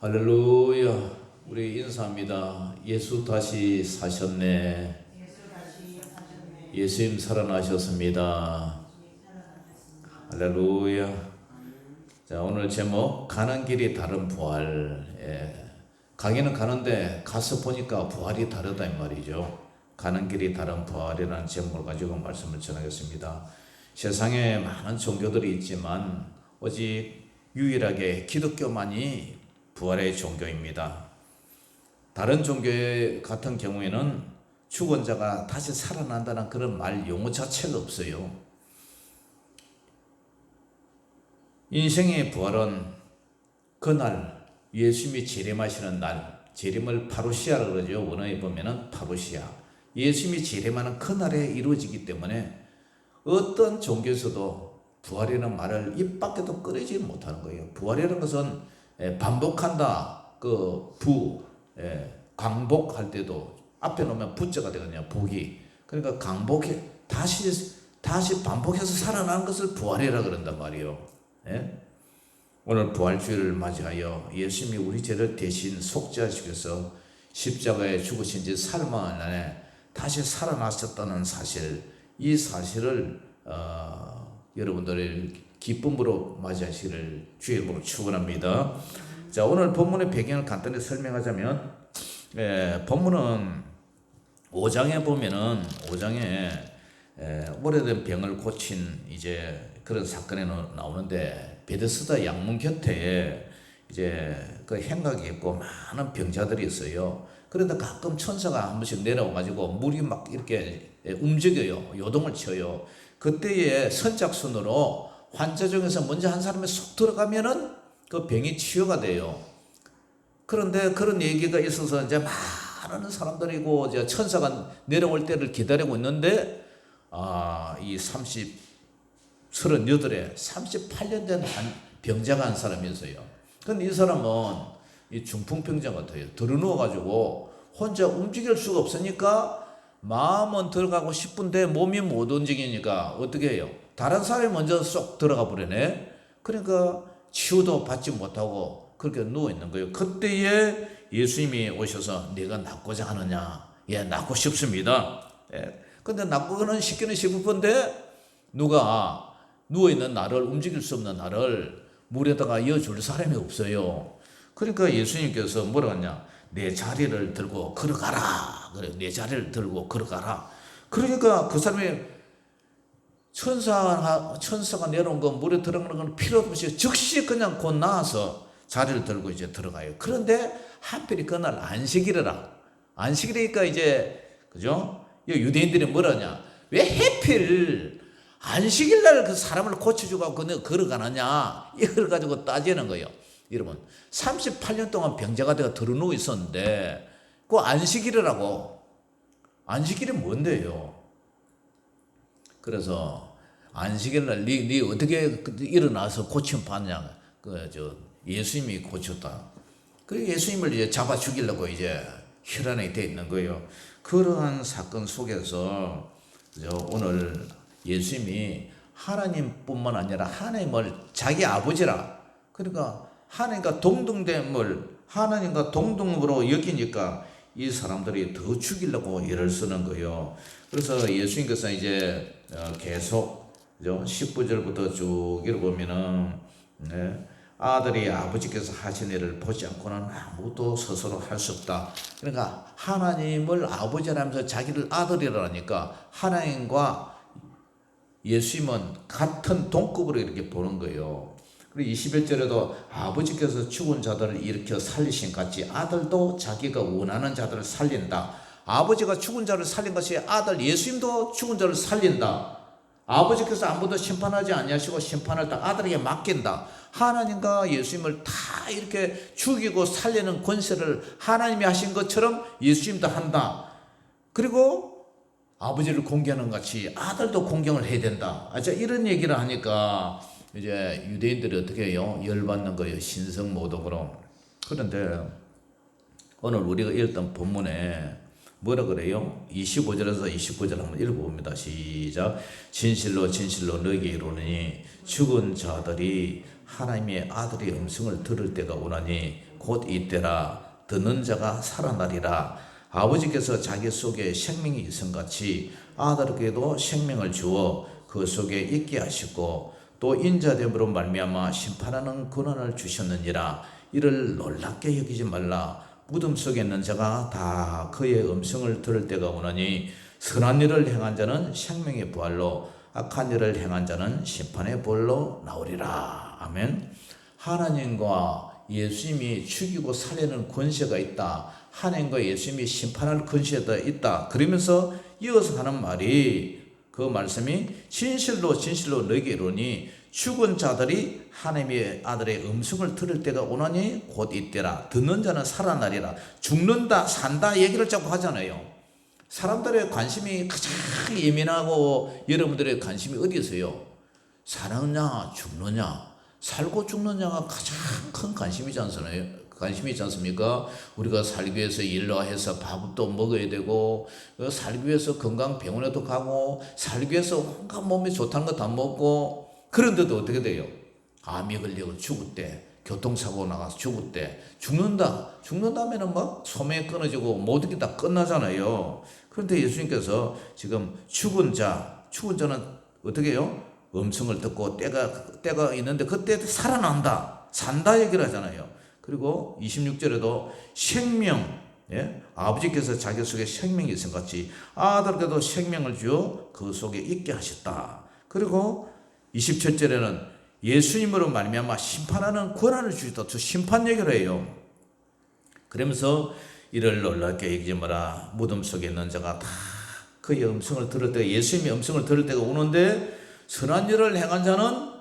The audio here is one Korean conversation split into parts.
할렐루야. 우리 인사합니다. 예수 다시 사셨네. 예수님 살아나셨습니다. 할렐루야. 자, 오늘 제목 가는 길이 다른 부활. 가기는 가는데 가서 보니까 부활이 다르다 이 말이죠. 가는 길이 다른 부활이라는 제목을 가지고 말씀을 전하겠습니다. 세상에 많은 종교들이 있지만 오직 유일하게 기독교만이 부활의 종교입니다. 다른 종교 같은 경우에는 죽은 자가 다시 살아난다는 그런 말 용어 자체가 없어요. 인생의 부활은 그날 예수님이 재림하시는 날, 재림을 파루시아라고 그러죠. 원어에 보면은 파루시아. 예수님이 재림하는 그날에 이루어지기 때문에 어떤 종교에서도 부활이라는 말을 입 밖에도 꺼내지 못하는 거예요. 부활이라는 것은 반복한다. 광복할 때도 앞에 놓으면 부자가 되거든요. 복이. 그러니까 강복해 다시 반복해서 살아나는 것을 부활이라 그런단 말이에요. 오늘 부활주일을 맞이하여 예수님이 우리 죄를 대신 속죄하시면서 십자가에 죽으신 지 사흘 만에 다시 살아나셨다는 사실, 이 사실을 여러분들의 기쁨으로 맞이하시기를 주의 이름으로 축원합니다. 자, 오늘 본문의 배경을 간단히 설명하자면, 본문은 5장에 보면은 5장에 오래된 병을 고친 이제 그런 사건이 나오는데, 베데스다 양문 곁에 이제 그 행각이 있고 많은 병자들이 있어요. 그런데 가끔 천사가 한 번씩 내려와가지고 물이 막 이렇게 움직여요. 요동을 쳐요. 그때에 선착순으로 환자 중에서 먼저 한 사람이 쏙 들어가면은 그 병이 치유가 돼요. 그런데 그런 얘기가 있어서 이제 많은 사람들이고 이제 천사가 내려올 때를 기다리고 있는데, 이 38에 38년 된 한 병자가 한 사람이 있어요. 근데 이 사람은 이 중풍병자 같아요. 들어누워가지고 혼자 움직일 수가 없으니까 마음은 들어가고 싶은데 몸이 못 움직이니까 어떻게 해요? 다른 사람이 먼저 쏙 들어가 버리네. 그러니까 치유도 받지 못하고 그렇게 누워 있는 거예요. 그때에 예수님이 오셔서 네가 낫고자 하느냐? 예, 낫고 싶습니다. 근데 낫고는 싶기는 싶은데 누가 누워 있는 나를, 움직일 수 없는 나를 물에다가 이어줄 사람이 없어요. 그러니까 예수님께서 뭐라고 하냐? 내 자리를 들고 걸어가라. 그래, 내 자리를 들고 걸어가라. 그러니까 그 사람이 천사가 내려온 거 물에 들어가는 건 필요 없이 즉시 그냥 곧 나와서 자리를 들고 이제 들어가요. 그런데 하필이 그날 안식일이라. 안식일이니까 이제, 그죠? 유대인들이 뭐라냐? 왜 하필 안식일 날 그 사람을 고쳐주고 걸어가느냐? 이걸 가지고 따지는 거예요. 여러분, 38년 동안 병자가 되어 들어누워 있었는데, 그 안식일이라고. 안식일이 뭔데요? 그래서 안식일 날 네 어떻게 일어나서 고침 받냐? 예수님이 고쳤다. 그 예수님을 이제 잡아 죽이려고 이제 혈안에 돼 있는 거예요. 그러한 사건 속에서 오늘 예수님이 하나님뿐만 아니라 하나님을 자기 아버지라, 그러니까 하나님과 동등됨을 하나님과 동등으로 여기니까 이 사람들이 더 죽이려고 애를 쓰는 거예요. 그래서 예수님께서 이제 계속 19절부터 쭉 읽어보면은, 아들이 아버지께서 하신 일을 보지 않고는 아무도 스스로 할 수 없다. 그러니까 하나님을 아버지라면서 자기를 아들이라니까 하나님과 예수님은 같은 동급으로 이렇게 보는 거예요. 그리고 21절에도 아버지께서 죽은 자들을 일으켜 살리신 같이 아들도 자기가 원하는 자들을 살린다. 아버지가 죽은 자를 살린 것이 아들 예수님도 죽은 자를 살린다. 아버지께서 아무도 심판하지 아니하시고 심판을 다 아들에게 맡긴다. 하나님과 예수님을 다 이렇게 죽이고 살리는 권세를 하나님이 하신 것처럼 예수님도 한다. 그리고 아버지를 공경하는 같이 아들도 공경을 해야 된다. 이런 얘기를 하니까 이제 유대인들이 어떻게 해요? 열받는 거예요. 신성모독으로. 그런데 오늘 우리가 읽던 본문에 뭐라 그래요? 25절에서 29절 한번 읽어봅니다. 시작. 진실로 진실로 너희에게 이르노니 죽은 자들이 하나님의 아들의 음성을 들을 때가 오나니 곧 이때라. 듣는 자가 살아나리라. 아버지께서 자기 속에 생명이 있음같이 아들에게도 생명을 주어 그 속에 있게 하시고 또 인자됨으로 말미암아 심판하는 권한을 주셨느니라. 이를 놀랍게 여기지 말라. 무덤 속에 있는 자가 다 그의 음성을 들을 때가 오나니 선한 일을 행한 자는 생명의 부활로 악한 일을 행한 자는 심판의 부활로 나오리라. 아멘. 하나님과 예수님이 죽이고 살리는 권세가 있다. 하나님과 예수님이 심판할 권세가 있다. 그러면서 이어서 하는 말이, 그 말씀이 진실로 진실로 너희에게 이르노니 죽은 자들이 하나님의 아들의 음성을 들을 때가 오나니 곧 이때라. 듣는 자는 살아나리라. 죽는다 산다 얘기를 자꾸 하잖아요. 사람들의 관심이 가장 예민하고 여러분들의 관심이 어디 있어요? 사느냐 죽느냐, 살고 죽느냐가 가장 큰 관심이지 않습니까? 우리가 살기 위해서 일로 해서 밥도 먹어야 되고, 살기 위해서 건강 병원에도 가고, 살기 위해서 온갖 몸에 좋다는 거 다 먹고, 그런데도 어떻게 돼요? 암이 걸리고 죽을 때, 교통사고 나가서 죽을 때, 죽는다면은 막 소명이 끊어지고 모든 게 다 끝나잖아요. 그런데 예수님께서 지금 죽은 자는 어떻게 해요? 음성을 듣고 때가 있는데 그때 살아난다, 산다 얘기를 하잖아요. 그리고 26절에도 생명, 아버지께서 자기 속에 생명이 있음 같이 아들에게도 생명을 주어 그 속에 있게 하셨다. 그리고 27절에는 예수님으로 말미암아 심판하는 권한을 주셨다. 저 심판 얘기를 해요. 그러면서 이를 놀랍게 여기지 마라. 무덤 속에 있는 자가 다 그의 음성을 들을 때가, 예수님의 음성을 들을 때가 오는데 선한 일을 행한 자는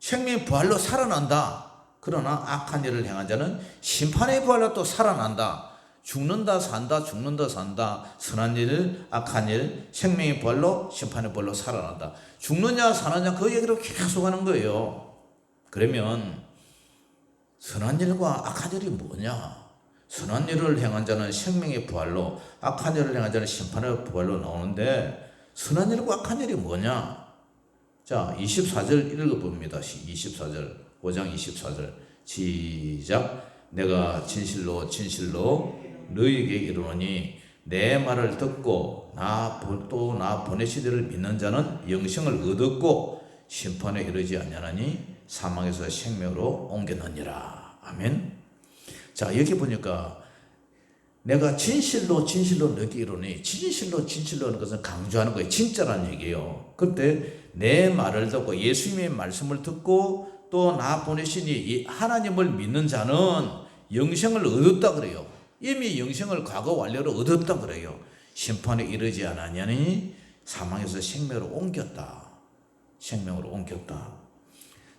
생명의 부활로 살아난다. 그러나 악한 일을 행한 자는 심판의 부활로 또 살아난다. 죽는다 산다, 죽는다 산다. 선한 일, 악한 일, 생명의 부활로, 심판의 부활로 살아난다. 죽느냐 사느냐 그 얘기를 계속 하는 거예요. 그러면 선한 일과 악한 일이 뭐냐? 선한 일을 행한 자는 생명의 부활로, 악한 일을 행한 자는 심판의 부활로 나오는데, 선한 일과 악한 일이 뭐냐? 자, 24절 읽어봅니다. 24절, 5장 24절 시작. 내가 진실로 진실로 너희에게 이르노니 내 말을 듣고 나 보내시기를 믿는 자는 영생을 얻었고 심판에 이르지 아니하나니 사망에서 생명으로 옮겨느니라. 아멘. 자, 여기 보니까 내가 진실로 진실로 너희에게 이르노니, 진실로 진실로 하는 것은 강조하는 거예요. 진짜라는 얘기예요. 그런데 내 말을 듣고 예수님의 말씀을 듣고 또 나 보내시니 하나님을 믿는 자는 영생을 얻었다 그래요. 이미 영생을 과거 완료로 얻었다 그래요. 심판에 이르지 않았냐니 사망에서 생명으로 옮겼다. 생명으로 옮겼다.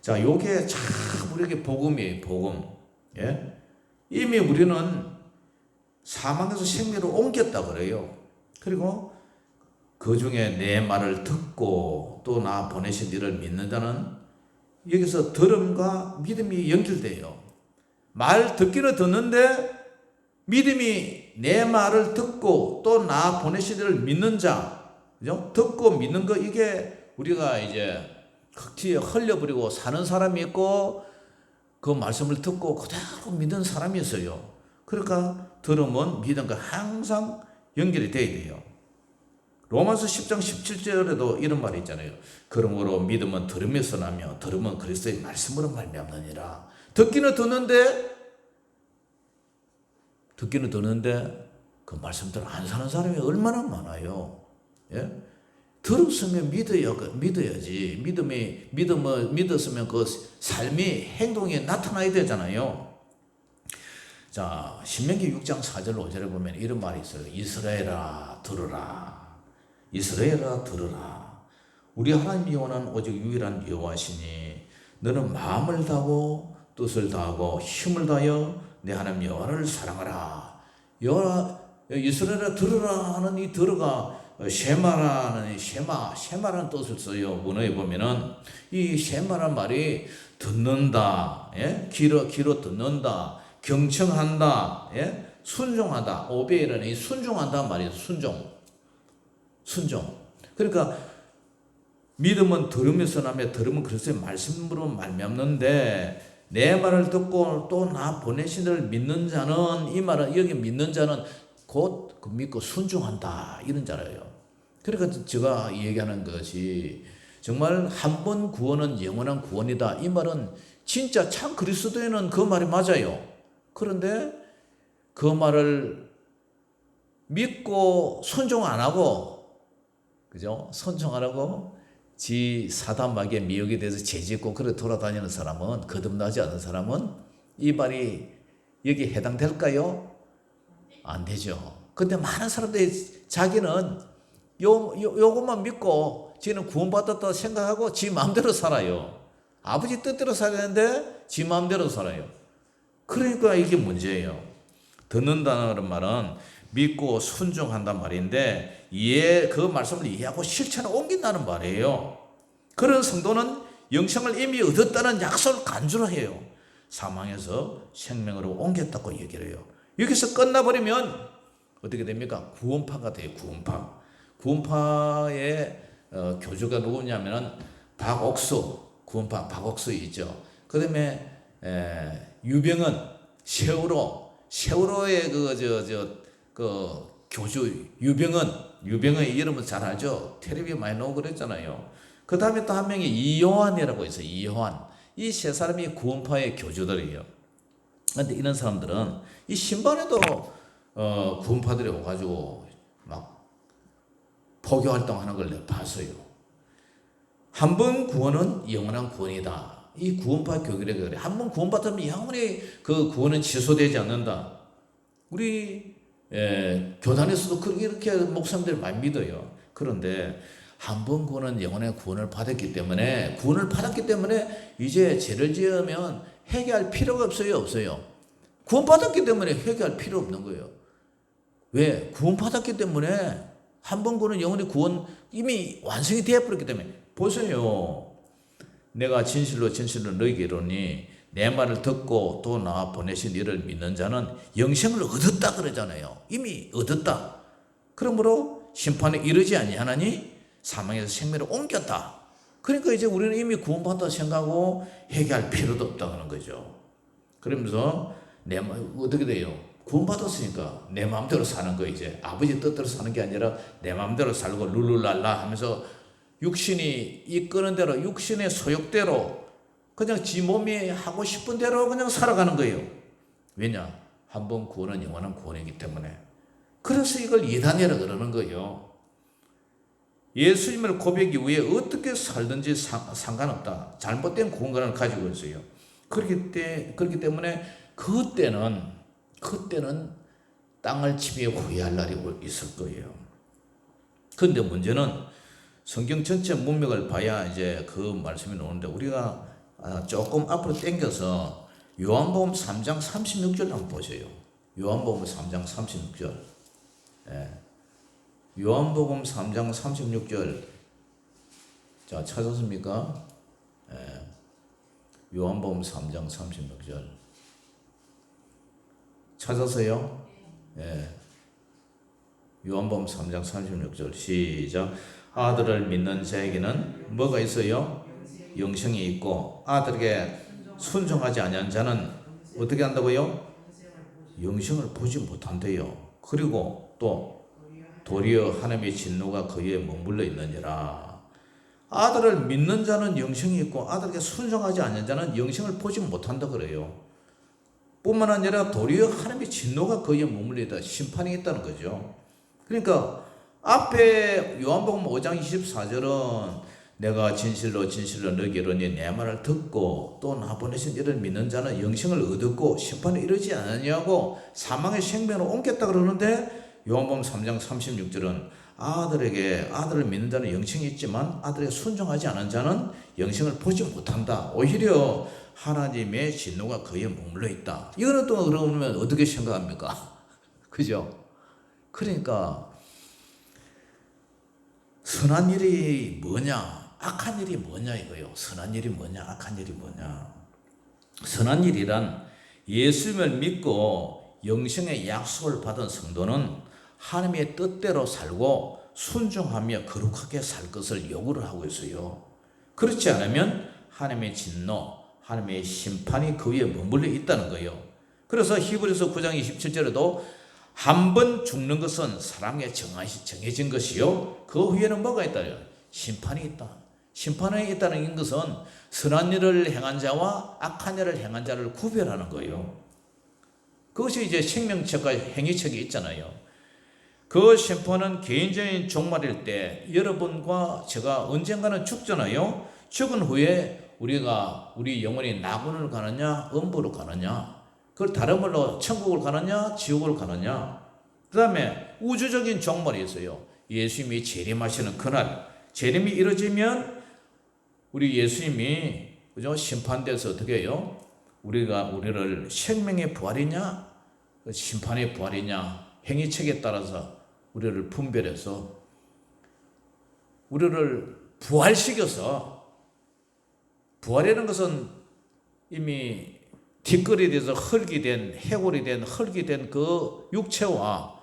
자, 요게 참 우리에게 복음이에요. 복음. 예? 이미 우리는 사망에서 생명으로 옮겼다 그래요. 그리고 그 중에 내 말을 듣고 또 나 보내신 이를 믿는 자는, 여기서 들음과 믿음이 연결돼요. 말 듣기는 듣는데 믿음이, 내 말을 듣고 또 나 보내신 이를 믿는 자, 그죠? 듣고 믿는 거, 이게 우리가 이제 극지에 흘려버리고 사는 사람이 있고 그 말씀을 듣고 그대로 믿는 사람이 있어요. 그러니까 들음은 믿음과 항상 연결이 돼야 돼요. 로마서 10장 17절에도 이런 말이 있잖아요. 그러므로 믿음은 들음에서 나며 들음은 그리스도의 말씀으로 말미암느니라. 듣기는 듣는데 그 말씀대로 안 사는 사람이 얼마나 많아요. 예? 들었으면 믿어야지. 믿었으면 그 삶이, 행동에 나타나야 되잖아요. 자, 신명기 6장 4절 5절에 보면 이런 말이 있어요. 이스라엘아 들으라. 이스라엘아 들으라. 우리 하나님 여호와는 오직 유일한 여호와시니 너는 마음을 다하고 뜻을 다하고 힘을 다하여 내 하나님 여호와를 사랑하라. 이스라엘아 들으라 하는 이 들어가 쉐마라는 쉐마라는 뜻을 써요. 문어에 보면은 이 쉐마란 말이 듣는다, 귀로 듣는다, 경청한다, 순종하다. 오베이라는 이 순종한다 말이에요. 순종. 그러니까 믿음은 들으면서 나며 들으면 그리스도의 말씀으로 말미암는데 내 말을 듣고 또 나 보내신 이를 믿는 자는, 이 말은 여기 믿는 자는 곧 그 믿고 순종한다 이런 자예요. 그러니까 제가 얘기하는 것이 정말 한 번 구원은 영원한 구원이다. 이 말은 진짜 참 그리스도에는 그 말이 맞아요. 그런데 그 말을 믿고 순종 안 하고, 그죠? 순종 안 하고 지 사단마귀의 미혹에 대해서 죄짓고 그래 돌아다니는 사람은, 거듭나지 않은 사람은 이 말이 여기 해당될까요? 안 되죠. 근데 많은 사람들이 자기는 요것만 믿고 지는 구원받았다 생각하고 지 마음대로 살아요. 아버지 뜻대로 살았는데 지 마음대로 살아요. 그러니까 이게 문제예요. 듣는다는 말은 믿고 순종한단 말인데 그 말씀을 이해하고 실천에 옮긴다는 말이에요. 그런 성도는 영생을 이미 얻었다는 약속을 간주를 해요. 사망에서 생명으로 옮겼다고 얘기를 해요. 여기서 끝나버리면 어떻게 됩니까? 구원파가 돼요. 구원파의 교주가 누구냐면 박옥수, 구원파 박옥수 있죠. 그 다음에 유병은 세월호의 그 교주 유병의 이름은 잘 알죠. 텔레비에 많이 나오고 그랬잖아요. 그 다음에 또 한 명이 이요한이라고 있어요. 이요한. 이 세 사람이 구원파의 교주들이에요. 그런데 이런 사람들은 이 신반에도 구원파들이 오가지고 막 포교 활동하는 걸 내가 봤어요. 한 번 구원은 영원한 구원이다. 이 구원파 교리가 그래. 한 번 구원받으면 영원히 그 구원은 취소되지 않는다. 우리 교단에서도 이렇게 목사님들이 많이 믿어요. 그런데 한 번 구원은 영원의 구원을 받았기 때문에 이제 죄를 지으면 회개할 필요가 없어요. 구원받았기 때문에 회개할 필요 없는 거예요. 왜? 구원받았기 때문에 한 번 구원은 영원히 구원 이미 완성이 되어버렸기 때문에. 보세요. 내가 진실로 너희에게 이르노니 내 말을 듣고 또 나 보내신 이를 믿는 자는 영생을 얻었다 그러잖아요. 이미 얻었다. 그러므로 심판에 이르지 아니하나니 사망에서 생명을 옮겼다. 그러니까 이제 우리는 이미 구원받았다 생각하고 회개할 필요도 없다 하는 거죠. 그러면서 어떻게 돼요? 구원받았으니까 내 마음대로 사는 거, 이제 아버지 뜻대로 사는 게 아니라 내 마음대로 살고 룰루랄라 하면서 육신이 이끄는 대로, 육신의 소욕대로 그냥 지 몸이 하고 싶은 대로 그냥 살아가는 거예요. 왜냐? 한 번 구원은 영원한 구원이기 때문에. 그래서 이걸 이단이라 그러는 거예요. 예수님을 고백 이후에 어떻게 살든지 상관없다. 잘못된 구원관을 가지고 있어요. 그렇기 때문에 그때는 땅을 치며 후회할 날이 있을 거예요. 그런데 문제는 성경 전체 문맥을 봐야 이제 그 말씀이 나오는데, 우리가 조금 앞으로 당겨서 요한복음 3장 36절 한번 보세요. 요한복음 3장 36절. 요한복음 3장 36절. 자, 찾았습니까? 요한복음 3장 36절. 찾았어요? 요한복음 3장 36절. 시작. 아들을 믿는 자에게는 뭐가 있어요? 영생이 있고, 아들에게 순종하지 아니한 자는 어떻게 한다고요? 영생을 보지 못한대요. 그리고 또 도리어 하나님의 진노가 그에 머물러 있느니라. 아들을 믿는 자는 영생이 있고 아들에게 순종하지 않는 자는 영생을 보지 못한다 그래요. 뿐만 아니라 도리어 하나님의 진노가 그에 머물러 있다. 심판이 있다는 거죠. 그러니까 앞에 요한복음 5장 24절은 내가 진실로 너희에게 이르노니 내 말을 듣고 또 나 보내신 이를 믿는 자는 영생을 얻었고 심판에 이르지 않느냐고 사망의 생명으로 옮겼다 그러는데, 요한복음 3장 36절은 아들을 믿는 자는 영생이 있지만 아들에게 순종하지 않은 자는 영생을 보지 못한다. 오히려 하나님의 진노가 그에 머물러 있다. 이거는 또 그러면 어떻게 생각합니까? 그죠? 그러니까 선한 일이 뭐냐, 악한 일이 뭐냐 이거요. 선한 일이 뭐냐, 악한 일이 뭐냐. 선한 일이란 예수님을 믿고 영생의 약속을 받은 성도는 하나님의 뜻대로 살고 순종하며 거룩하게 살 것을 요구를 하고 있어요. 그렇지 않으면 하나님의 진노, 하나님의 심판이 그 위에 머물러 있다는 거예요. 그래서 히브리서 9장 27절에도 한 번 죽는 것은 사람에게 정해진 것이요, 그 후에는 뭐가 있다? 심판이 있다. 심판이 있다는 것은 선한 일을 행한 자와 악한 일을 행한 자를 구별하는 거예요. 그것이 이제 생명책과 행위책이 있잖아요. 그 심판은 개인적인 종말일 때 여러분과 제가 언젠가는 죽잖아요. 죽은 후에 우리 영혼이 낙원을 가느냐 음부로 가느냐, 그걸 다른 말로 천국을 가느냐 지옥을 가느냐. 그 다음에 우주적인 종말이 있어요. 예수님이 재림하시는 그날, 재림이 이루어지면 우리 예수님이 그죠? 심판돼서 어떻게 해요? 우리를 생명의 부활이냐 심판의 부활이냐 행위책에 따라서 우리를 분별해서 우리를 부활시켜서, 부활이라는 것은 이미 뒷거리 돼서 흙이 된, 해골이 된, 흙이 된 그 육체와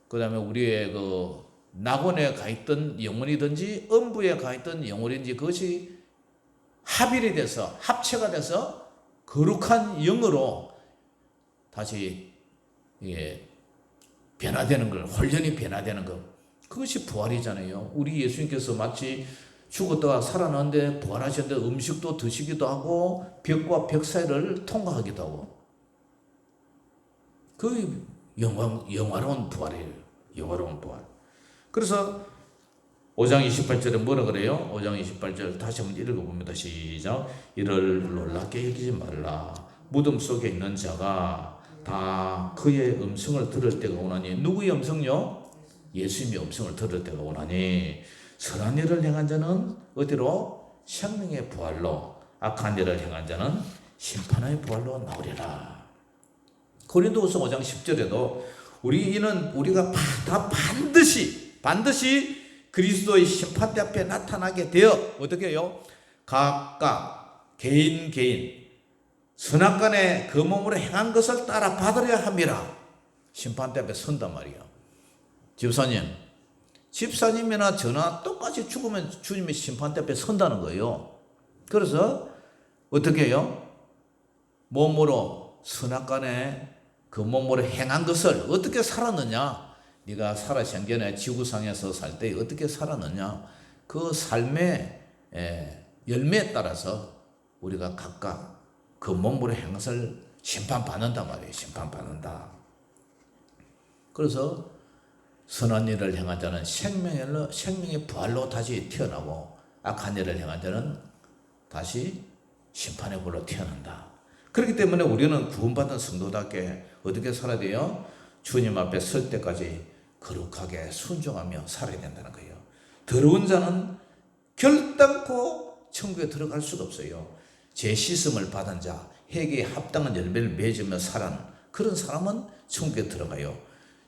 그 다음에 우리의 그 낙원에 가 있던 영혼이든지 음부에 가 있던 영혼인지 그것이 합일이 돼서 합체가 돼서 거룩한 영으로 다시 변화되는 걸, 혼련이 변화되는 것, 그것이 부활이잖아요. 우리 예수님께서 마치 죽었다가 살아났는데 부활하셨는데 음식도 드시기도 하고 벽과 벽 사이를 통과하기도 하고, 그 영화로운 부활이에요. 영화로운 부활. 그래서 5장 28절에 뭐라 그래요? 5장 28절 다시 한번 읽어봅니다. 시작. 이를 놀랍게 여기지 말라. 무덤 속에 있는 자가 다 그의 음성을 들을 때가 오나니. 누구의 음성요? 예수님의 음성을 들을 때가 오나니 선한 일을 행한 자는 어디로? 생명의 부활로, 악한 일을 행한 자는 심판의 부활로 나오리라. 고린도후서 5장 10절에도 우리가 다 반드시 그리스도의 심판대 앞에 나타나게 되어 어떻게 해요? 각각 개인 선악간에 그 몸으로 행한 것을 따라 받으려 함이라. 심판대 앞에 선단 말이야. 집사님이나 저나 똑같이 죽으면 주님의 심판대 앞에 선다는 거예요. 그래서 어떻게 해요? 몸으로 선악간에 그 몸으로 행한 것을 어떻게 살았느냐, 네가 살아생전에 지구상에서 살 때 어떻게 살았느냐, 그 삶의 열매에 따라서 우리가 각각 그 몸으로 행한 것을 심판받는단 말이에요. 심판받는다. 그래서 선한 일을 행한 자는 생명의 부활로 다시 태어나고, 악한 일을 행한 자는 다시 심판의 불로 태어난다. 그렇기 때문에 우리는 구원받은 성도답게 어떻게 살아야 돼요? 주님 앞에 설 때까지 거룩하게 순종하며 살아야 된다는 거예요. 더러운 자는 결단코 천국에 들어갈 수가 없어요. 죄 씻음을 받은 자, 회개에 합당한 열매를 맺으며 살아는 그런 사람은 천국에 들어가요.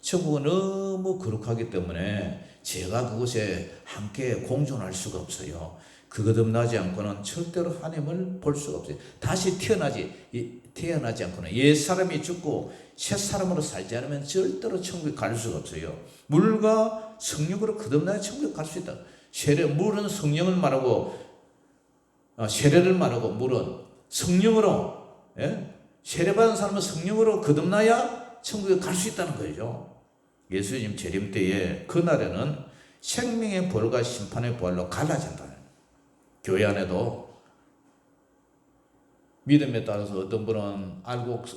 천국은 너무 거룩하기 때문에 죄가 그곳에 함께 공존할 수가 없어요. 그 거듭나지 않고는 절대로 하나님을 볼 수가 없어요. 다시 태어나지 않고는, 옛 사람이 죽고 새 사람으로 살지 않으면 절대로 천국에 갈 수가 없어요. 물과 성령으로 거듭나야 천국에 갈 수 있다. 물은 성령을 말하고, 세례를 말하고, 물은 성령으로, 세례받은 사람은 성령으로 거듭나야 천국에 갈 수 있다는 거죠. 예수님 재림 때에 그날에는 생명의 부활과 심판의 부활로 갈라진다. 교회 안에도 믿음에 따라서 어떤 분은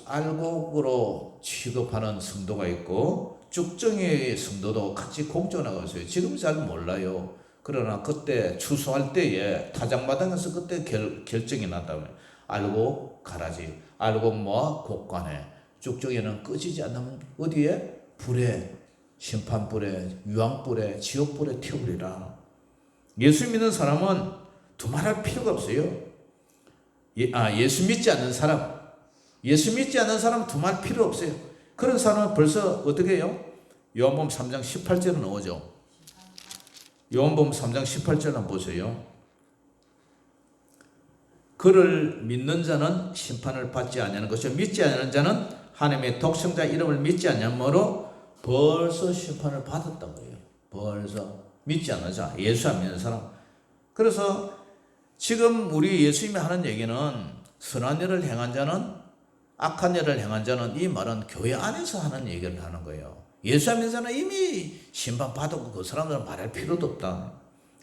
알곡으로 취급하는 성도가 있고 쭉정이의 성도도 같이 공존하고 있어요. 지금 잘 몰라요. 그러나 그때 추수할 때에 타작마당에서 그때 결정이 났다면 알곡 가라지, 알곡 모아 곡간에, 쭉정이는 꺼지지 않으면 어디에? 불에, 심판불에, 유황불에, 지옥불에 태우리라. 예수 믿는 사람은 두말할 필요가 없어요. 예수 믿지 않는 사람 두말 필요 없어요. 그런 사람은 벌써 어떻게 해요? 요한복음 3장 18절에 나오죠. 요한복음 3장 18절 한번 보세요. 그를 믿는 자는 심판을 받지 아니하는 것이요 믿지 않는 자는 하나님의 독생자 이름을 믿지 않냐므로 벌써 심판을 받았다고 해요. 벌써 믿지 않는 예수 안 믿는 사람. 그래서 지금 우리 예수님이 하는 얘기는 선한 일을 행한 자는 악한 일을 행한 자는, 이 말은 교회 안에서 하는 얘기를 하는 거예요. 예수 안 믿는 자는 이미 심판받았고 그 사람들은 말할 필요도 없다.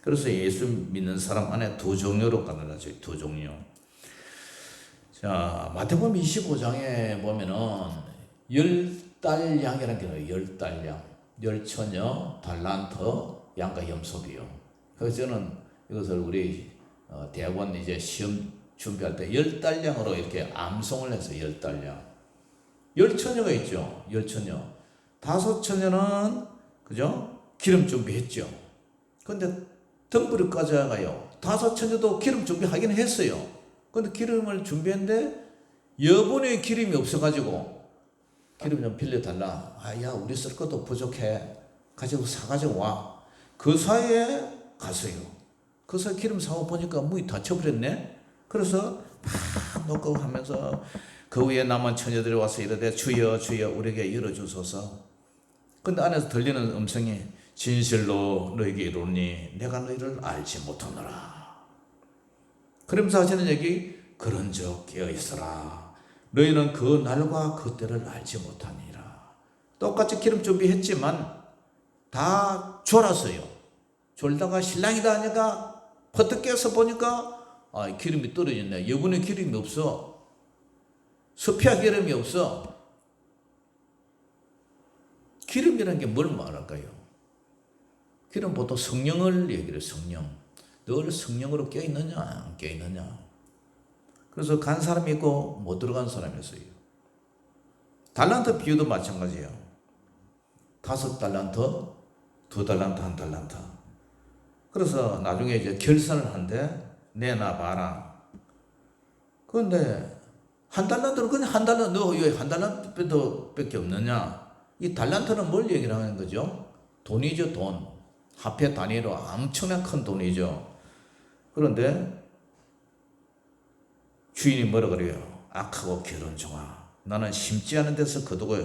그래서 예수 믿는 사람 안에 두 종류로 가늘어져요. 두 종류. 자, 마태복음 25장에 보면은 10달량이라는 게 나와요. 10달량. 10처녀, 달란트, 양과 염소비요. 그래서 저는 이것을 우리 대학원 이제 시험 준비할 때 10달량으로 이렇게 암송을 해서 10달량. 10처녀가 있죠. 10처녀. 5처녀는 그죠? 기름 준비했죠. 근데 덤불을 가져가요. 5처녀도 기름 준비하긴 했어요. 근데 기름을 준비했는데 여분의 기름이 없어가지고 기름 좀 빌려달라. 야, 우리 쓸 것도 부족해. 가지고 사가지고 와. 그 사이에 갔어요. 그 사이에 기름 사고 보니까 문이 닫혀버렸네. 그래서 막 놓고 하면서 그 위에 남은 처녀들이 와서 이러되 주여 주여 우리에게 열어주소서. 근데 안에서 들리는 음성이 진실로 너에게 이르노니 내가 너희를 알지 못하노라. 그러면서 하시는 얘기, 그런즉 깨어있으라. 너희는 그 날과 그 때를 알지 못하니라. 똑같이 기름 준비했지만 다 졸았어요. 졸다가 신랑이다 하니까 퍼뜩 깨서 보니까 기름이 떨어졌네. 여분의 기름이 없어. 스피아 기름이 없어. 기름이라는 게 뭘 말할까요? 기름 보통 성령을 얘기를 해요. 성령. 늘 성령으로 깨어있느냐 안 깨어있느냐. 그래서 간 사람이 있고 못 들어간 사람이 있어요. 달란트 비유도 마찬가지예요. 5달란트, 2달란트, 1달란트. 그래서 나중에 이제 결산을 한대. 내놔봐라. 그런데 1달란트는 그냥 1달란트, 너 왜 1달란트밖에 없느냐? 이 달란트는 뭘 얘기를 하는 거죠? 돈이죠, 돈. 화폐 단위로 엄청난 큰 돈이죠. 그런데 주인이 뭐라 그래요? 악하고 게으른 종아, 나는 심지 않은 데서 거두고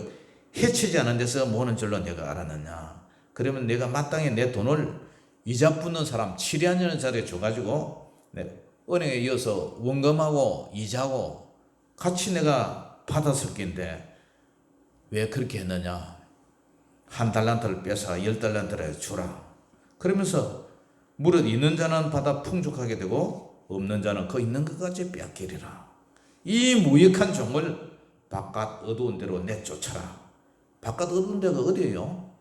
해치지 않은 데서 모는 줄로 내가 알았느냐? 그러면 내가 마땅히 내 돈을 이자 붙는 사람 7년 짜리 줘가지고 은행에 이어서 원금하고 이자고 같이 내가 받았을 낀데 왜 그렇게 했느냐? 1달란트를 뺏어 10달란트를 주라. 그러면서 무릇 있는 자는 받아 풍족하게 되고 없는 자는 그 있는 것까지 빼앗기리라. 이 무익한 종을 바깥 어두운 데로 내쫓아라. 바깥 어두운 데가 어디예요?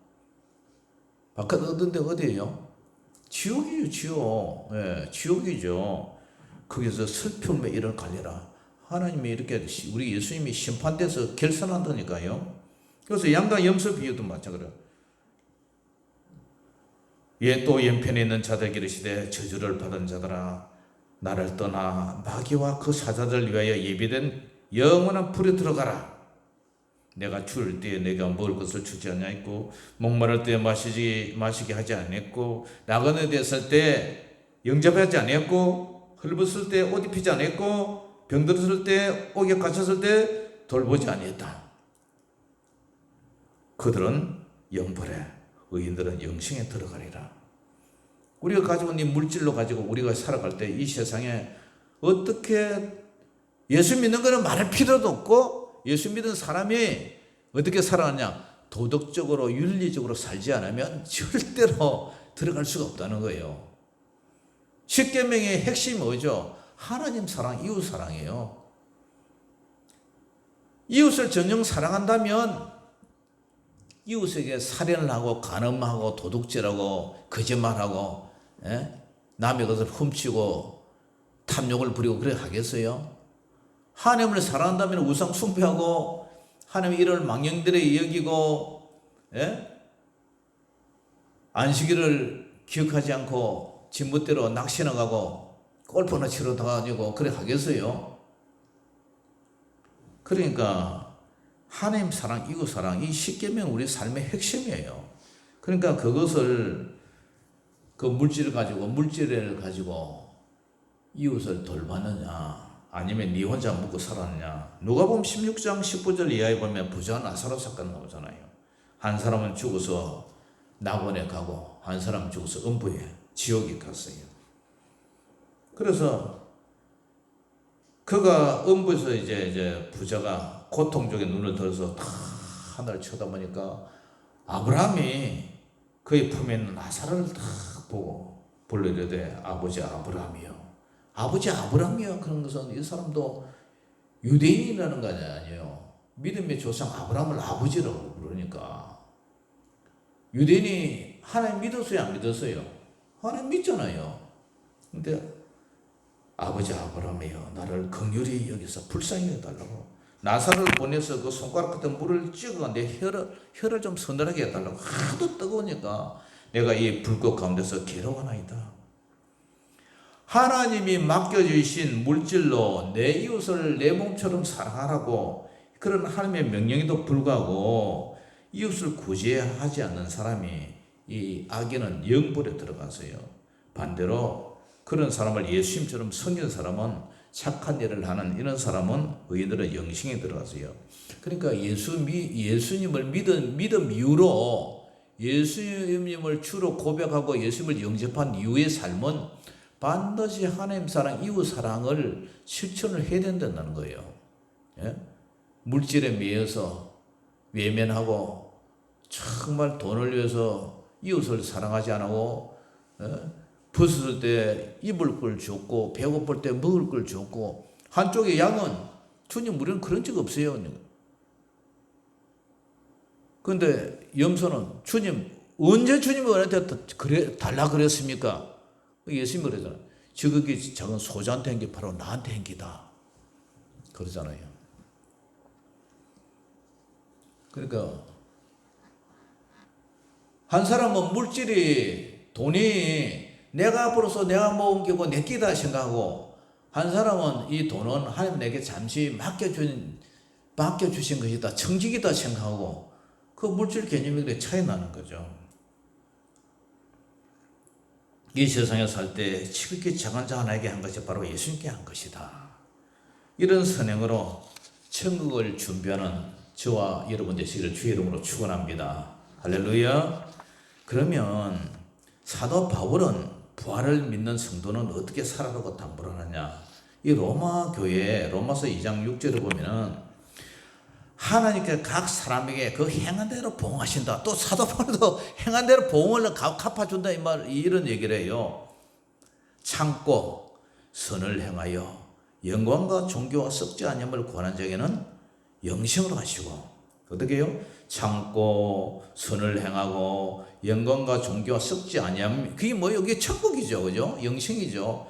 바깥 어두운 데가 어디예요? 지옥이에요, 지옥. 예, 지옥이죠. 거기서 슬픔의 일을 갈리라. 하나님이 이렇게 우리 예수님이 심판돼서 결산한다니까요. 그래서 양과 염소 비유도 마찬가지로. 또 연편에 있는 자들에게 이르시되 저주를 받은 자들아 나를 떠나 마귀와 그 사자들 위하여 예비된 영원한 불에 들어가라. 내가 추울 때에 내가 먹을 것을 주지 아니하였고 목마를 때에 마시게 하지 아니했고 나그네 되었을 때 영접하지 아니했고 헐벗을 때 옷 입히지 아니했고 병들었을 때 옥에 갇혔을 때 돌보지 아니했다. 그들은 영벌에 의인들은 영생에 들어가리라. 우리가 가지고 있는 물질로 가지고 우리가 살아갈 때 이 세상에 어떻게 예수 믿는 거는 말할 필요도 없고 예수 믿는 사람이 어떻게 살아가냐? 도덕적으로 윤리적으로 살지 않으면 절대로 들어갈 수가 없다는 거예요. 십계명의 핵심이 뭐죠? 하나님 사랑, 이웃 사랑이에요. 이웃을 정녕 사랑한다면 이웃에게 살인을 하고 간음하고 도둑질하고 거짓말하고 남의 것을 훔치고 탐욕을 부리고 그래 하겠어요? 하나님을 사랑한다면 우상 숭배하고 하나님의 일을 망령되이 여기고 안식일을 기억하지 않고 진멋대로 낚시나 가고 골프나 치러 다니고 그래 하겠어요? 그러니까 하나님 사랑, 이웃 사랑, 이 십계명 우리 삶의 핵심이에요. 그러니까 그것을 그 물질을 가지고 이웃을 돌봤느냐 아니면 네 혼자 묵고 살았느냐? 누가복음 16장 19절 이하에 보면 부자 나사로 사건 나오잖아요. 한 사람은 죽어서 낙원에 가고 한 사람은 죽어서 음부에 지옥에 갔어요. 그래서 그가 음부에서 이제 부자가 고통 중에 눈을 들어서 다 하늘을 쳐다보니까 아브라함이 그의 품에 있는 나사로를 딱 보고 불러이르되 아버지 아브라함이요. 아버지 아브라함이요. 그런 것은 이 사람도 유대인이라는 거 아니에요. 믿음의 조상 아브라함을 아버지라고 부르니까. 유대인이 하나님 믿었어요, 안 믿었어요? 하나님 믿잖아요. 근데 아버지 아브라함이요, 나를 긍휼히 여기서 불쌍히 해달라고. 나사로를 보내서 그 손가락 같은 물을 찍어 내 혀를 좀 서늘하게 해달라고. 하도 뜨거우니까 내가 이 불꽃 가운데서 괴로워하나이다. 하나님이 맡겨주신 물질로 내 이웃을 내 몸처럼 사랑하라고 그런 하나님의 명령에도 불구하고 이웃을 구제하지 않는 사람이 이 악인은 영벌에 들어가서요. 반대로 그런 사람을 예수님처럼 섬기는 사람은 착한 일을 하는 이런 사람은 의인들의 영생에 들어가서요. 그러니까 예수님을 믿음 이후로 예수님을 주로 고백하고 예수님을 영접한 이후의 삶은 반드시 하나님 사랑, 이웃 사랑을 실천을 해야 된다는 거예요. 예? 물질에 매여서 외면하고 정말 돈을 위해서 이웃을 사랑하지 않고 벗을 때 입을 걸 줬고 배고플 때 먹을 걸 줬고 한쪽의 양은 주님 우리는 그런 적 없어요. 그런데 염소는 주님 언제 주님이 우리한테 달라 그랬습니까? 예수님이 그러잖아요. 저기 작은 소자한테 한 게 바로 나한테 한 기다. 그러잖아요. 그러니까 한 사람은 물질이 돈이 내가 앞으로서 내가 모은 게고 내 끼다 생각하고 한 사람은 이 돈은 하나님 내게 잠시 맡겨주신 것이다. 청직이다 생각하고 그 물질 개념이 차이 나는 거죠. 이 세상에 살 때 지극히 작은 자 하나에게 한 것이 바로 예수님께 한 것이다. 이런 선행으로 천국을 준비하는 저와 여러분 되시기를 주의 이름으로 축원합니다. 할렐루야. 그러면 사도 바울은 부활을 믿는 성도는 어떻게 살아가고 담보를 하느냐? 이 로마 교회 로마서 2장 6절에 보면은 하나님께 각 사람에게 그 행한 대로 보응하신다. 또 사도 바울도 행한 대로 보응을 갚아준다 이런 얘기를 해요. 참고 선을 행하여 영광과 종교와 썩지 아니함을 구하는 자에게는 영생으로 하시고 어떻게 해요? 참고 선을 행하고 영광과 종교와 썩지 아니함 그게 뭐예요? 그게 천국이죠, 그죠? 영생이죠.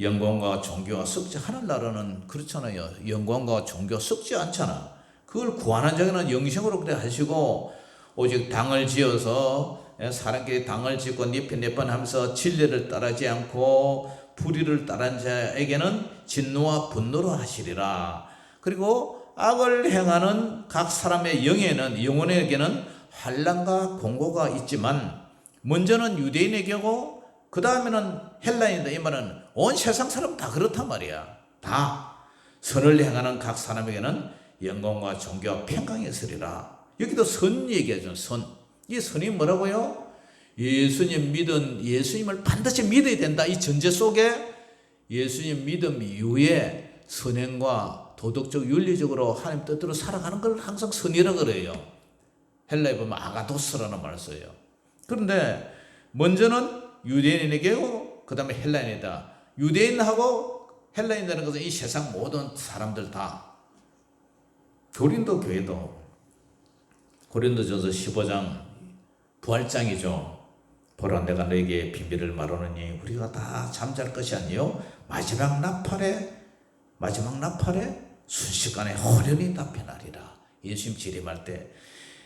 영광과 종교와 썩지 하늘나라는 그렇잖아요. 영광과 종교가 썩지 않잖아. 그걸 구하는 자에게는 영생으로 그래 하시고 오직 당을 지어서 사람끼리 당을 짓고 네편 하면서 진리를 따르지 않고 불의를 따르는 자에게는 진노와 분노로 하시리라. 그리고 악을 행하는 각 사람의 영혼에게는 환난과 공고가 있지만 먼저는 유대인에게고 그 다음에는 헬라인이다. 이 말은 온 세상 사람 다 그렇단 말이야. 다 선을 행하는 각 사람에게는 영광과 존귀와 평강이 있으리라. 여기도 선 얘기하죠. 선. 이 선이 뭐라고요? 예수님을 반드시 믿어야 된다. 이 전제 속에 예수님 믿음 이후에 선행과 도덕적 윤리적으로 하나님 뜻대로 살아가는 걸 항상 선이라고 그래요. 헬라에 보면 아가도스라는 말을 써요. 그런데 먼저는 유대인에게고 그 다음에 헬라인이다. 유대인하고 헬라인이라는 것은 이 세상 모든 사람들 다. 고린도 교회도 고린도전서 15장 부활장이죠. 보라 내가 너에게 비밀을 말하노니 우리가 다 잠잘 것이 아니요 마지막 나팔에 순식간에 호련히 답변하리라. 예수님 재림할 때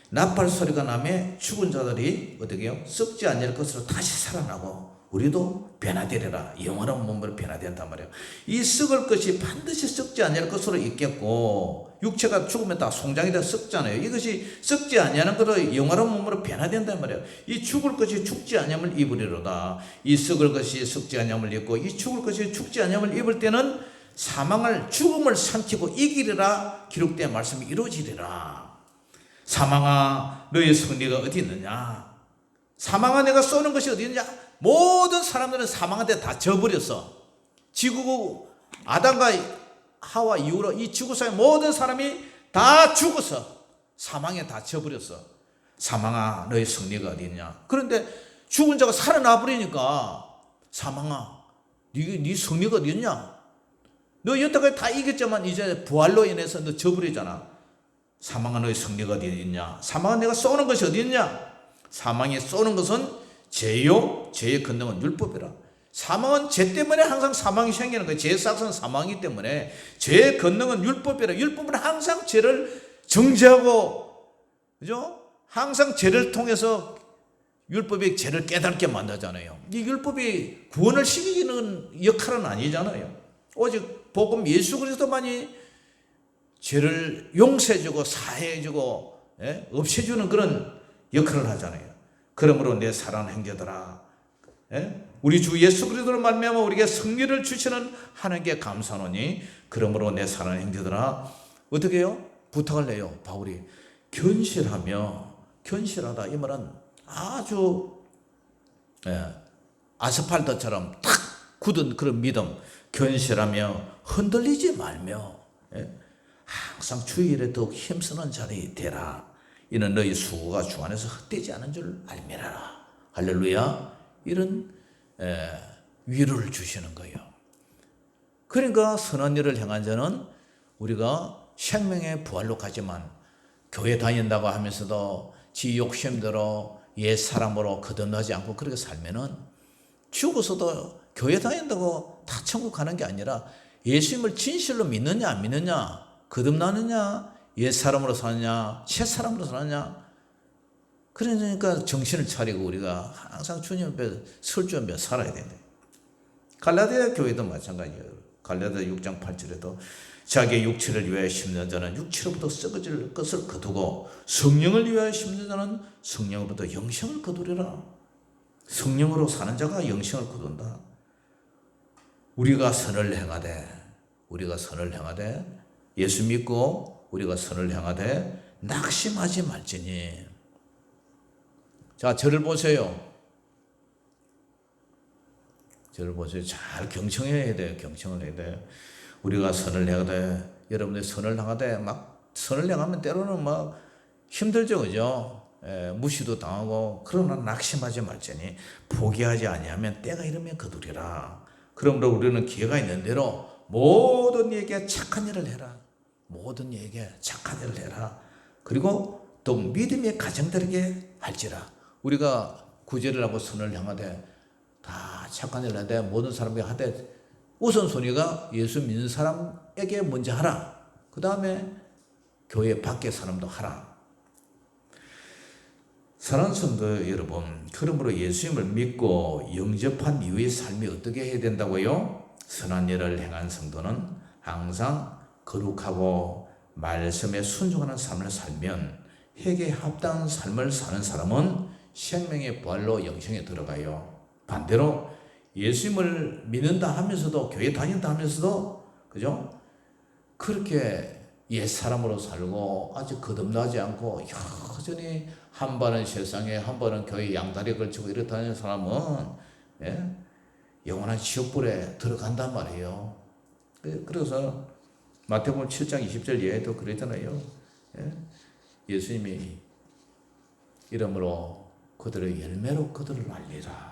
나팔 소리가 나면 죽은 자들이 어떻게 해요? 썩지 않을 것으로 다시 살아나고 우리도 변화되리라. 영원한 몸으로 변화된단 말이에요. 이 썩을 것이 반드시 썩지 않을 것으로 있겠고 육체가 죽으면 다 송장이 다 썩잖아요. 이것이 썩지 않냐는 것으로 영원한 몸으로 변화된단 말이에요. 이 죽을 것이 죽지 않냐을 입으리로다. 이 썩을 것이 썩지 않냐을 입고 이 죽을 것이 죽지 않냐을 입을 때는 사망을 죽음을 삼키고 이기리라 기록된 말씀이 이루어지리라. 사망아 너의 승리가 어디 있느냐? 사망아 내가 쏘는 것이 어디 있느냐? 모든 사람들은 사망한테 다 져버렸어. 지구 아담과 하와 이후로 이 지구상의 모든 사람이 다 죽어서 사망에 다 져버렸어. 사망아 너의 승리가 어디 있냐? 그런데 죽은 자가 살아나 버리니까 사망아 네 승리가 어디 있냐? 너 여태까지 다 이겼지만 이제 부활로 인해서 너 져버리잖아. 사망아 너의 승리가 어디 있냐? 사망아 내가 쏘는 것이 어디 있냐? 사망에 쏘는 것은 죄요, 죄의 권능은 율법이라. 사망은 죄 때문에 항상 사망이 생기는 거예요. 죄의 싹은 사망이기 때문에 죄의 권능은 율법이라. 율법은 항상 죄를 정죄하고, 그죠? 항상 죄를 통해서 율법이 죄를 깨닫게 만들잖아요. 이 율법이 구원을 시키는 역할은 아니잖아요. 오직 복음 예수 그리스도만이 죄를 용서해주고 사해주고 없애주는 그런 역할을 하잖아요. 그러므로 내 사랑하는 형제들아, 우리 주 예수 그리스도로 말미암아 우리에게 승리를 주시는 하나님께 감사하노니, 그러므로 내 사랑하는 형제들아 어떻게 해요? 부탁을 해요. 바울이 견실하다 이 말은 아주 아스팔트처럼 탁 굳은 그런 믿음, 견실하며 흔들리지 말며 항상 주의 일에 더욱 힘쓰는 자리 되라. 이는 너희 수고가 주 안에서 헛되지 않은 줄 알미라라. 할렐루야. 이런 위로를 주시는 거예요. 그러니까 선한 일을 행한 자는 우리가 생명의 부활로 가지만 교회 다닌다고 하면서도 지 욕심대로 옛 사람으로 거듭나지 않고 그렇게 살면은 죽어서도 교회 다닌다고 다 천국 가는 게 아니라 예수님을 진실로 믿느냐 안 믿느냐, 거듭나느냐, 옛 사람으로 사느냐, 새 사람으로 사느냐. 그러니까 정신을 차리고 우리가 항상 주님 앞에 설 준비해 살아야 된다. 갈라디아 교회도 마찬가지예요. 갈라디아 6장 8절에도 자기의 육체를 위하여 심는 자는 육체로부터 썩어질 것을 거두고 성령을 위하여 심는 자는 성령으로부터 영생을 거두리라. 성령으로 사는 자가 영생을 거둔다. 우리가 선을 행하되 예수 믿고 우리가 선을 행하되 낙심하지 말지니. 자, 저를 보세요. 잘 경청해야 돼요. 경청을 해야 돼요. 우리가 선을 행하되, 여러분들 선을 행하되, 막 선을 행하면 때로는 막 힘들죠, 그죠? 무시도 당하고. 그러나 낙심하지 말지니 포기하지 아니하면 때가 이르면 거두리라. 그러므로 우리는 기회가 있는 대로 모든 이에게 착한 일을 해라. 모든 이에게 착한 일을 해라. 그리고 또 믿음의 가정들에게 할지라. 우리가 구제를 하고 선을 향하되 다 착한 일을 하되 모든 사람에게 하되 우선순위가 예수 믿는 사람에게 먼저 하라. 그 다음에 교회 밖의 사람도 하라. 사랑하는 성도 여러분, 그러므로 예수님을 믿고 영접한 이후의 삶이 어떻게 해야 된다고요? 선한 일을 행한 성도는 항상 거룩하고 말씀에 순종하는 삶을 살면, 회개에 합당한 삶을 사는 사람은 생명의 부활로 영생에 들어가요. 반대로 예수님을 믿는다 하면서도, 교회 다닌다 하면서도, 그죠? 그렇게 옛 사람으로 살고 아직 거듭나지 않고 여전히 한 번은 세상에 한 번은 교회 양다리 걸치고 이렇게 다니는 사람은 영원한 지옥불에 들어간단 말이에요. 그래서 마태복음 7장 20절 예에도 그랬잖아요. 예수님이 이름으로 그들의 열매로 그들을 알리라.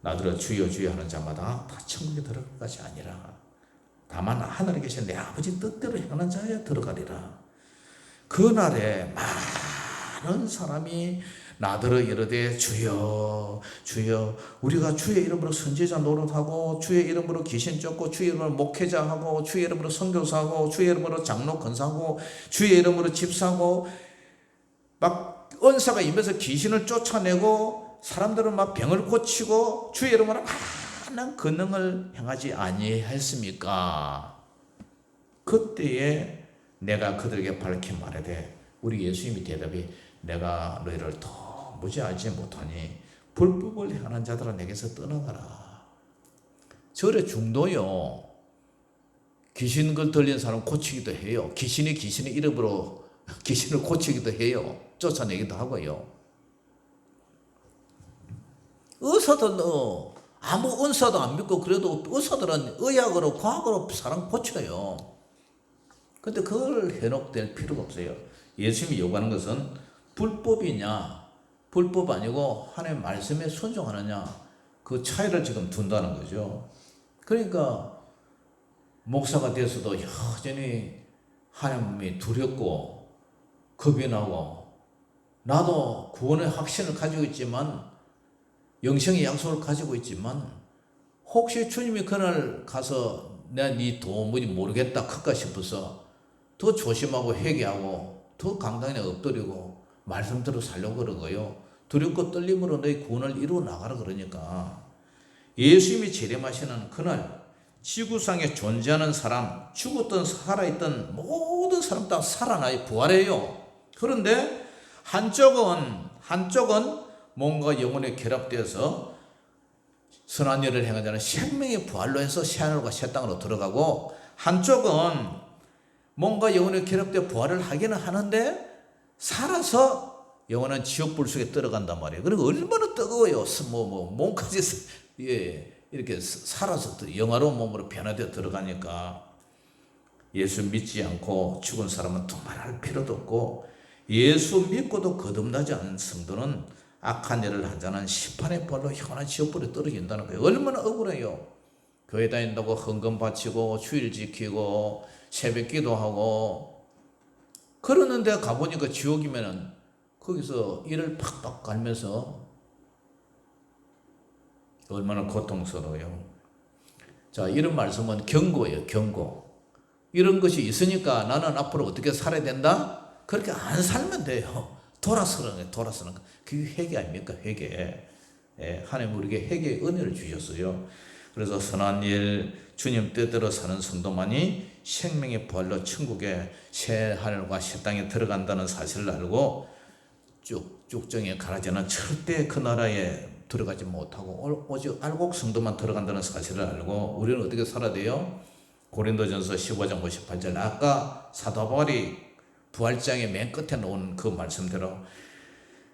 나더러 주여 주여 하는 자마다 다 천국에 들어갈 것이 아니라 다만 하늘에 계신 내 아버지 뜻대로 행하는 자에 들어가리라. 그날에 많은 사람이 나더러 이르되 주여 주여, 우리가 주의 이름으로 선지자 노릇하고 주의 이름으로 귀신 쫓고 주의 이름으로 목회자하고 주의 이름으로 선교사하고 주의 이름으로 장로 권사하고 주의 이름으로 집사하고 막 은사가 임해서 귀신을 쫓아내고 사람들은 막 병을 고치고 주의 이름으로 많은 권능을 행하지 아니했습니까? 그때에 내가 그들에게 밝히 말하되, 우리 예수님이 대답이, 내가 너희를 도무지 알지 못하니 불법을 행하는 자들아 내게서 떠나가라. 절의 중도요, 귀신 걸 들린 사람 고치기도 해요. 귀신이 귀신의 이름으로 귀신을 고치기도 해요. 쫓아내기도 하고요. 의사도 아무 은사도 안 믿고 그래도 의사들은 의학으로 과학으로 사람 고쳐요. 근데 그걸 해놓될 필요가 없어요. 예수님이 요구하는 것은 불법이냐 불법 아니고 하나님의 말씀에 순종하느냐 그 차이를 지금 둔다는 거죠. 그러니까 목사가 돼서도 여전히 하나님이 두렵고 겁이 나고 나도 구원의 확신을 가지고 있지만 영생의 약속을 가지고 있지만 혹시 주님이 그날 가서 내가 네 도무지 모르겠다 할까 싶어서 더 조심하고 회개하고 더 강단에 엎드리고 말씀대로 살려고 그러고요. 두렵고 떨림으로 너희 구원을 이루어 나가라 그러니까 예수님이 재림하시는 그날 지구상에 존재하는 사람, 죽었던 살아있던 모든 사람 다 살아나요. 부활해요. 그런데 한쪽은 몸과 영혼이 결합되어서 선한 일을 행하자는 생명의 부활로 해서 새하늘과 새 땅으로 들어가고 한쪽은 몸과 영혼이 결합되어 부활을 하기는 하는데 살아서 영혼은 지옥불 속에 들어간단 말이에요. 그리고 얼마나 뜨거워요. 몸까지 이렇게 살아서 영화로운 몸으로 변화되어 들어가니까 예수 믿지 않고 죽은 사람은 두말할 필요도 없고 예수 믿고도 거듭나지 않은 성도는 악한 일을 하자는 심판의 벌로 영원한 지옥불에 떨어진다는 거예요. 얼마나 억울해요. 교회 다닌다고 헌금 바치고 주일 지키고 새벽 기도하고 그러는데 가보니까 지옥이면은 거기서 이를 팍팍 갈면서 얼마나 고통스러워요. 자, 이런 말씀은 경고예요. 경고. 이런 것이 있으니까 나는 앞으로 어떻게 살아야 된다? 그렇게 안 살면 돼요. 돌아서는 거예요. 돌아서는 거. 그게 회개 아닙니까? 회개. 하나님 우리에게 회개의 은혜를 주셨어요. 그래서 선한 일, 주님 뜻대로 사는 성도만이 생명의 부활로 천국에 새 하늘과 새 땅에 들어간다는 사실을 알고 쭉정에 가라지는 절대 그 나라에 들어가지 못하고 오직 알곡 성도만 들어간다는 사실을 알고 우리는 어떻게 살아야 돼요? 고린도전서 15장 58절 아까 사도 바울이 부활장의 맨 끝에 놓은 그 말씀대로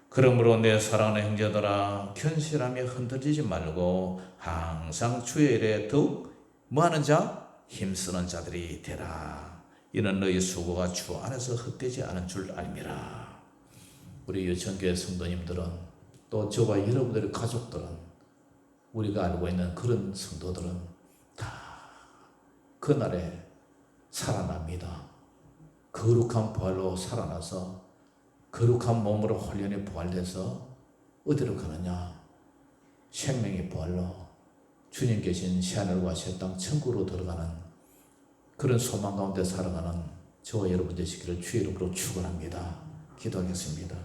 그러므로 내 사랑하는 형제들아 견실하며 흔들리지 말고 항상 주의 일에 더욱 뭐하는 자? 힘쓰는 자들이 되라. 이는 너희 수고가 주 안에서 헛되지 않은 줄 알미라. 우리 유천교회 성도님들은 또 저와 여러분들의 가족들은 우리가 알고 있는 그런 성도들은 다 그날에 살아납니다. 거룩한 부활로 살아나서 거룩한 몸으로 훈련에 부활돼서 어디로 가느냐? 생명의 부활로 주님 계신 새하늘과 새 땅 천국으로 들어가는 그런 소망 가운데 살아가는 저와 여러분 되시기를 주의 이름으로 축원합니다. 기도하겠습니다.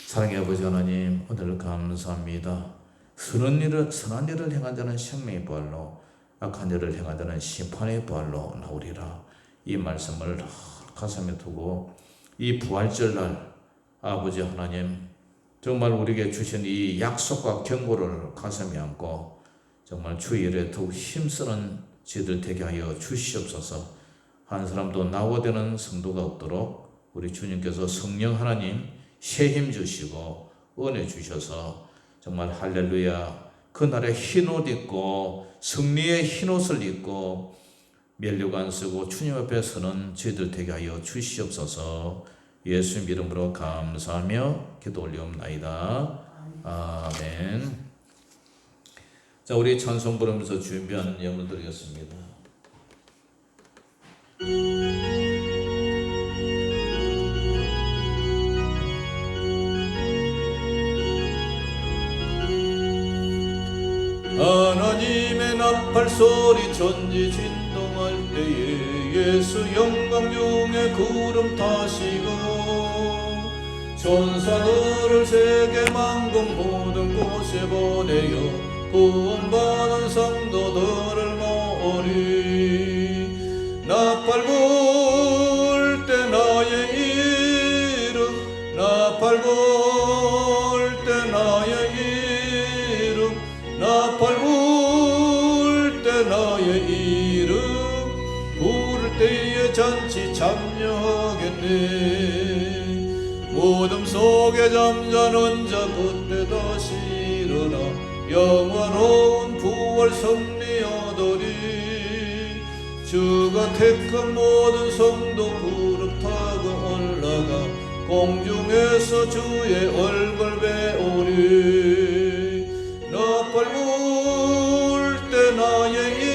사랑의 아버지 하나님, 오늘 감사합니다. 선한 일을 행한 자는 생명의 부활로, 악한 일을 행한 자는 심판의 부활로 나오리라. 이 말씀을 가슴에 두고 이 부활절날 아버지 하나님 정말 우리에게 주신 이 약속과 경고를 가슴에 안고 정말 주의 일에 더욱 힘쓰는 저희들 되게 하여 주시옵소서. 한 사람도 낙오되는 성도가 없도록 우리 주님께서 성령 하나님 새 힘 주시고 은혜 주셔서 정말 할렐루야 그날에 흰옷 입고 승리의 흰옷을 입고 면류관 쓰고 주님 앞에 서는 저희들 되게 하여 주시옵소서. 예수 이름으로 감사하며 기도 올리옵나이다. 아멘. 자, 우리 찬송 부르면서 준비한 예물 드리겠습니다. 하나님의 나팔 소리 천지 진동할 때에 예수 영광 중에 구름 타시고 천사들을 세계 만국 모든 곳에 보내어 구원받은 성도들을 모으리. 나팔 불 때 나의 이름 나팔 불 때 나의 이름 나팔 불 때 나의 이름 어둠 속에 잠자는 자 그때 다시 일어나 영원로운 부활 승리 얻으리. 주가 택한 모든 성도 그룹 타고 올라가 공중에서 주의 얼굴 배우리. 나팔 불 때 나의